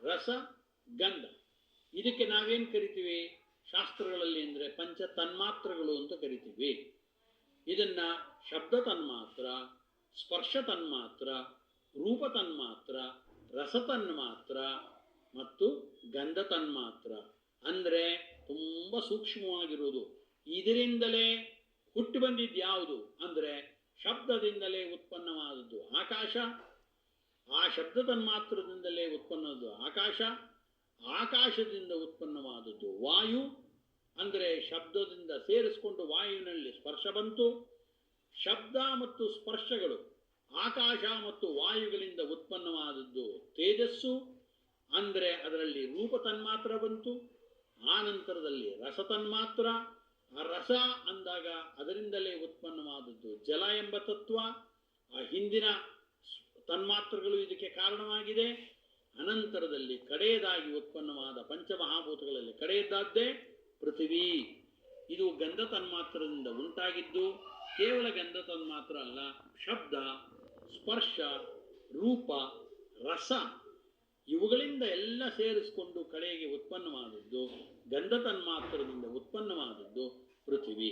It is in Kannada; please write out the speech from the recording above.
ರಸ ಗಂಧ. ಇದಕ್ಕೆ ನಾವೇನು ಕರಿತೀವಿ ಶಾಸ್ತ್ರಗಳಲ್ಲಿ ಅಂದರೆ ಪಂಚ ತನ್ಮಾತ್ರಗಳು ಅಂತ ಕರಿತೀವಿ. ಇದನ್ನ ಶಬ್ದ ತನ್ಮಾತ್ರ, ಸ್ಪರ್ಶ ತನ್ಮಾತ್ರ, ರೂಪ ತನ್ಮಾತ್ರ, ರಸ ತನ್ಮಾತ್ರ ಮತ್ತು ಗಂಧ ತನ್ಮಾತ್ರ ಅಂದರೆ ತುಂಬ ಸೂಕ್ಷ್ಮವಾಗಿರುವುದು. ಇದರಿಂದಲೇ ಹುಟ್ಟು ಬಂದಿದ್ದು ಯಾವುದು ಅಂದರೆ ಶಬ್ದದಿಂದಲೇ ಉತ್ಪನ್ನವಾದದ್ದು ಆಕಾಶ, ಆ ಶಬ್ದ ತನ್ಮಾತ್ರದಿಂದಲೇ ಉತ್ಪನ್ನವಾದದ್ದು ಆಕಾಶ, ಆಕಾಶದಿಂದ ಉತ್ಪನ್ನವಾದದ್ದು ವಾಯು, ಅಂದರೆ ಶಬ್ದದಿಂದ ಸೇರಿಸಿಕೊಂಡು ವಾಯುವಿನಲ್ಲಿ ಸ್ಪರ್ಶ ಬಂತು. ಶಬ್ದ ಮತ್ತು ಸ್ಪರ್ಶಗಳು ಆಕಾಶ ಮತ್ತು ವಾಯುಗಳಿಂದ ಉತ್ಪನ್ನವಾದದ್ದು ತೇಜಸ್ಸು, ಅಂದರೆ ಅದರಲ್ಲಿ ರೂಪ ತನ್ಮಾತ್ರ ಬಂತು. ಆ ನಂತರದಲ್ಲಿ ರಸ ತನ್ಮಾತ್ರ, ಆ ರಸ ಅಂದಾಗ ಅದರಿಂದಲೇ ಉತ್ಪನ್ನವಾದದ್ದು ಜಲ ಎಂಬ ತತ್ವ. ಆ ಹಿಂದಿನ ತನ್ಮಾತ್ರಗಳು ಇದಕ್ಕೆ ಕಾರಣವಾಗಿದೆ. ಅನಂತರದಲ್ಲಿ ಕಡೆಯದಾಗಿ ಉತ್ಪನ್ನವಾದ ಪಂಚಮಹಾಭೂತಗಳಲ್ಲಿ ಕಡೆಯದ್ದಾದ್ದೇ ಪೃಥ್ವಿ. ಇದು ಗಂಧ ತನ್ಮಾತ್ರದಿಂದ ಉಂಟಾಗಿದ್ದು ಕೇವಲ ಗಂಧ ತನ್ಮಾತ್ರ ಅಲ್ಲ, ಶಬ್ದ, ಸ್ಪರ್ಶ, ರೂಪ, ರಸ ಇವುಗಳಿಂದ ಎಲ್ಲ ಸೇರಿಸಿಕೊಂಡು ಕಡೆಗೆ ಉತ್ಪನ್ನವಾದದ್ದು ಗಂಧ ತನ್ಮಾತ್ರದಿಂದ ಉತ್ಪನ್ನವಾದದ್ದು ಪೃಥ್ವಿ.